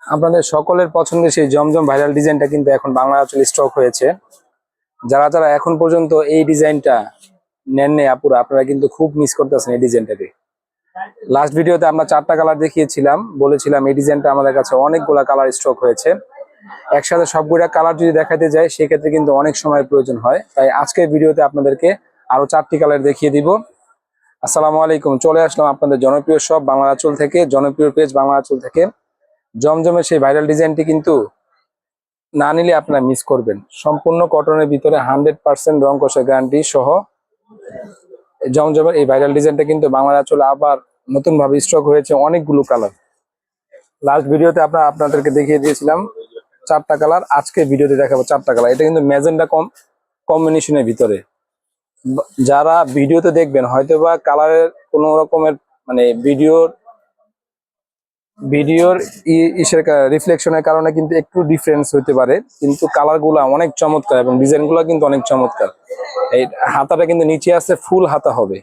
আপনাদের সকলের পছন্দের সেই জমজম ভাইরাল ডিজাইনটা কিন্তু এখন বাংলা আঁচলে স্টক হয়েছে। যারা যারা এখন পর্যন্ত এই ডিজাইনটা নেননি আপুরা, আপনারা কিন্তু খুব মিস করতেছেন এই ডিজাইনটাকে। লাস্ট ভিডিওতে আমরা 4টা কালার দেখিয়েছিলাম, বলেছিলাম এই ডিজাইনটা আমাদের কাছে অনেকগুলা কালার স্টক হয়েছে। একসাথে সবগুলা কালার যদি দেখাতে যায় সেক্ষেত্রে কিন্তু অনেক সময়ের প্রয়োজন হয়, তাই আজকের ভিডিওতে আপনাদেরকে আরো 4টি কালার দেখিয়ে দিব। আসসালামু আলাইকুম, চলে আসলাম আপনাদের জনপ্রিয় সব বাংলা আঁচল থেকে, জনপ্রিয় পেজ বাংলা আঁচল থেকে। জমজমের সেই ভাইরাল ডিজাইনটি কিন্তু না নিলে আপনারা মিস করবেন। সম্পূর্ণ কটনের ভিতরে 100% রং কষা গ্যারান্টি সহ জমজমের এই ভাইরাল ডিজাইনটা কিন্তু বাংলা আঁচলে আবার নতুন ভাবে স্টক হয়েছে অনেকগুলো কালার। লাস্ট ভিডিওতে আপনাদেরকে দেখিয়ে দিয়েছিলাম 4টা কালার, আজকে ভিডিওতে দেখাবো 4টা কালার। এটা কিন্তু ম্যাজেন্ডা কম্বিনেশনের ভিতরে। যারা ভিডিওতে দেখবেন হয়তোবা কালারের কোনো রকমের মানে ভিডিওর ইসের রিফ্লেকশনের কারণে কিন্তু একটু ডিফারেন্স হতে পারে, কিন্তু কালার গুলা অনেক চমৎকার এবং ডিজাইন গুলা কিন্তু অনেক চমৎকার। এই হাতাটা কিন্তু নিচে আছে, ফুল হাতা হবে,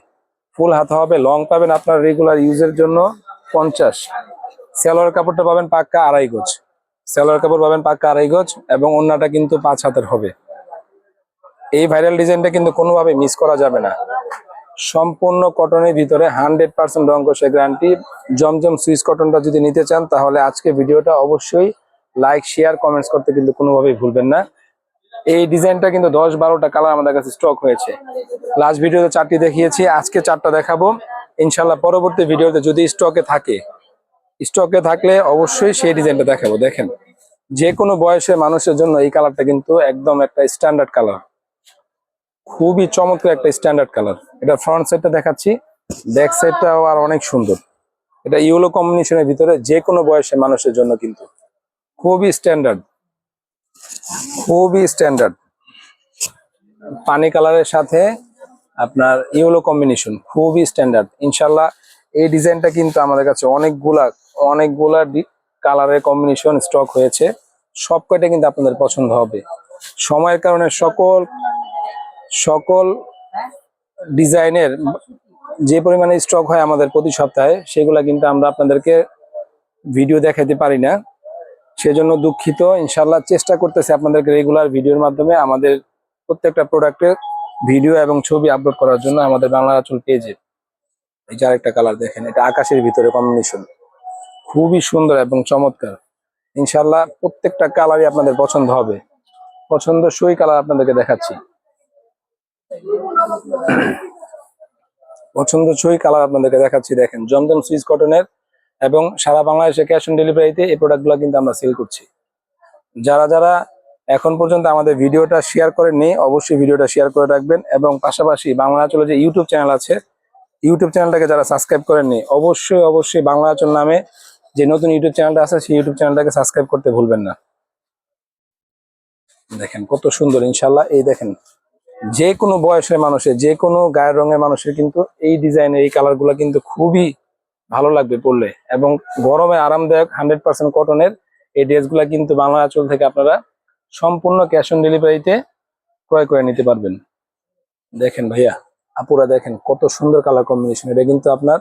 ফুল হাতা হবে। লং পাবেন আপনার রেগুলার ইউজের জন্য 50। সেলোয়ার কাপড়টা পাবেন পাক্কা 2.5 গজ, সেলোয়ার কাপড় পাবেন পাক্কা 2.5 গজ এবং ওড়নাটা কিন্তু 5 হাতের হবে। এই ভাইরাল ডিজাইনটা কিন্তু কোনোভাবে মিস করা যাবে না। সম্পূর্ণ কটনের ভিতরে 100% রং কষা গ্যারান্টি। জমজম সুইস কটনটা যদি নিতে চান তাহলে আজকে ভিডিওটা অবশ্যই লাইক শেয়ার কমেন্টস করতে কিন্তু কোনোভাবেই ভুলবেন না। এই ডিজাইনটা কিন্তু 10-12টা কালার আমাদের কাছে স্টক হয়েছে। লাস্ট ভিডিওতে 4টি দেখিয়েছি, আজকে 4টা দেখাবো ইনশাল্লাহ। পরবর্তী ভিডিওতে যদি স্টকে থাকলে অবশ্যই সেই ডিজাইনটা দেখাবো। দেখেন, যে কোনো বয়সের মানুষের জন্য এই কালারটা কিন্তু একদম একটা স্ট্যান্ডার্ড কালার, খুবই চমৎকার একটা স্ট্যান্ডার্ড কালার। এটা ফ্রন্ট সাইডটা দেখাচ্ছি, ব্যাক সাইডটাও আর অনেক সুন্দর। এটা ইয়েলো কম্বিনেশনের ভিতরে যে কোনো বয়সের মানুষের জন্য কিন্তু খুবই স্ট্যান্ডার্ড, খুবই স্ট্যান্ডার্ড। পানি কালারের সাথে আপনার ইয়েলো কম্বিনেশন, খুবই স্ট্যান্ডার্ড ইনশাল্লাহ। এই ডিজাইনটা কিন্তু আমাদের কাছে অনেকগুলা কালারের কম্বিনেশন স্টক হয়েছে। সব কয়টা কিন্তু আপনাদের পছন্দ হবে। সময়ের কারণে সকল ডিজাইনের যে পরিমাণে স্টক হয় আমাদের প্রতি সপ্তাহে, সেগুলা কিন্তু আমরা আপনাদেরকে ভিডিও দেখাতে পারি না, সেজন্য দুঃখিত। ইনশাল্লাহ চেষ্টা করতেছি আপনাদেরকে রেগুলার ভিডিওর মাধ্যমে আমাদের প্রত্যেকটা প্রোডাক্টের ভিডিও এবং ছবি আপলোড করার জন্য আমাদের বাংলা আঁচল পেজে। এই যে আরেকটা কালার দেখেন, এটা আকাশের ভিতরে কম্বিনেশন, খুবই সুন্দর এবং চমৎকার। ইনশাল্লাহ প্রত্যেকটা কালারই আপনাদের পছন্দ হবে। পছন্দসই কালার আপনাদেরকে দেখাচ্ছি, পছন্দসই কালার আপনাদেরকে দেখাচ্ছি। দেখেন, জমজম সুইস কটনের এবং সারা বাংলাদেশে ক্যাশ অন ডেলিভারিতে এই প্রোডাক্টগুলো কিন্তু আমরা সেল করছি। যারা যারা এখন পর্যন্ত আমাদের ভিডিওটা শেয়ার করেননি অবশ্যই ভিডিওটা শেয়ার করে রাখবেন, এবং পাশাপাশি বাংলা আঁচলে যে ইউটিউব চ্যানেল আছে, ইউটিউব চ্যানেলটাকে যারা সাবস্ক্রাইব করেননি অবশ্যই বাংলা আঁচল নামে যে নতুন ইউটিউব চ্যানেলটা আছে সেই ইউটিউব চ্যানেলটাকে সাবস্ক্রাইব করতে ভুলবেন না। দেখেন কত সুন্দর ইনশাল্লাহ। এই দেখেন, যে কোনো বয়সের মানুষের, যে কোনো গায়ের রঙের মানুষের কিন্তু এই ডিজাইনের এই কালারগুলো কিন্তু খুবই ভালো লাগবে পরলে, এবং গরমে আরামদায়ক 100% কটনের এই ড্রেসগুলো কিন্তু বাংলা আঁচল থেকে আপনারা সম্পূর্ণ ক্যাশ অন ডেলিভারিতে ক্রয় করে নিতে পারবেন। দেখেন ভাইয়া আপুরা, দেখেন কত সুন্দর কালার কম্বিনেশন। এটা কিন্তু আপনার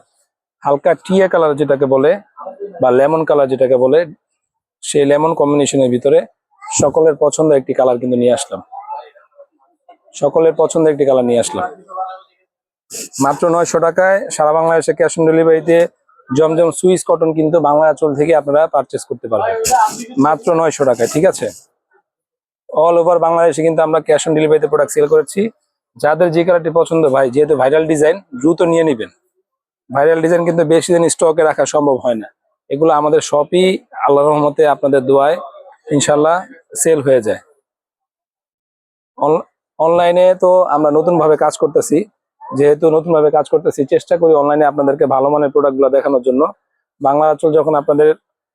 হালকা টিয়া কালার যেটাকে বলে বা লেমন কালার যেটাকে বলে, সেই লেমন কম্বিনেশনের ভিতরে সকলের পছন্দের একটি কালার কিন্তু নিয়ে আসলাম, মাত্র 900 টাকায় সারা বাংলাদেশে ক্যাশ অন ডেলিভারিতে জমজম সুইস কটন কিন্তু বাংলা আঁচল থেকে আপনারা পারচেস করতে পারবেন মাত্র 900 টাকায়। ঠিক আছে, অল ওভার বাংলাদেশে কিন্তু আমরা ক্যাশ অন ডেলিভারিতে প্রোডাক্ট সেল করেছি। যাদের যে কালারটি পছন্দ ভাই, যেহেতু ভাইরাল ডিজাইন, দ্রুত নিয়ে নেবেন। ভাইরাল ডিজাইন কিন্তু বেশি দিন স্টকে রাখা সম্ভব হয় না। এগুলো আমাদের শপই আল্লাহর রহমতে আপনাদের দোয়ায় ইনশাল্লাহ সেল হয়ে যায়। অনলাইনে তো আমরা নতুন ভাবে কাজ করতেছি, চেষ্টা করি অনলাইনে আপনাদেরকে ভালো মানের প্রোডাক্টগুলো দেখানোর জন্য। বাংলা আঁচল যখন আপনাদের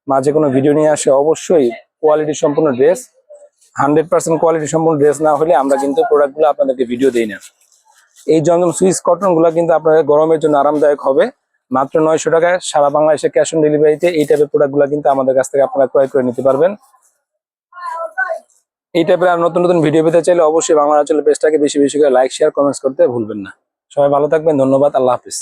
মাঝে কোনো ভিডিও নিয়ে আসে অবশ্যই কোয়ালিটি সম্পূর্ণ ড্রেস, 100% কোয়ালিটি সম্পূর্ণ ড্রেস না হলে আমরা কিন্তু প্রোডাক্টগুলো আপনাদেরকে ভিডিও দিই না। এই জমজম সুইস কটনগুলো কিন্তু আপনাদের গরমের জন্য আরামদায়ক হবে। মাত্র 900 টাকায় সারা বাংলাদেশে ক্যাশ অন ডেলিভারিতে এই টাইপের প্রোডাক্টগুলো কিন্তু আমাদের কাছ থেকে আপনারা ক্রয় করে নিতে পারবেন। এই টাইপের আর নতুন নতুন ভিডিও পেতে চাইলে অবশ্যই বাংলা আঁচল পেজটাকে বেশি বেশি করে লাইক শেয়ার কমেন্টস করতে ভুলবেন না। সবাই ভালো থাকবেন, ধন্যবাদ, আল্লাহ হাফিজ।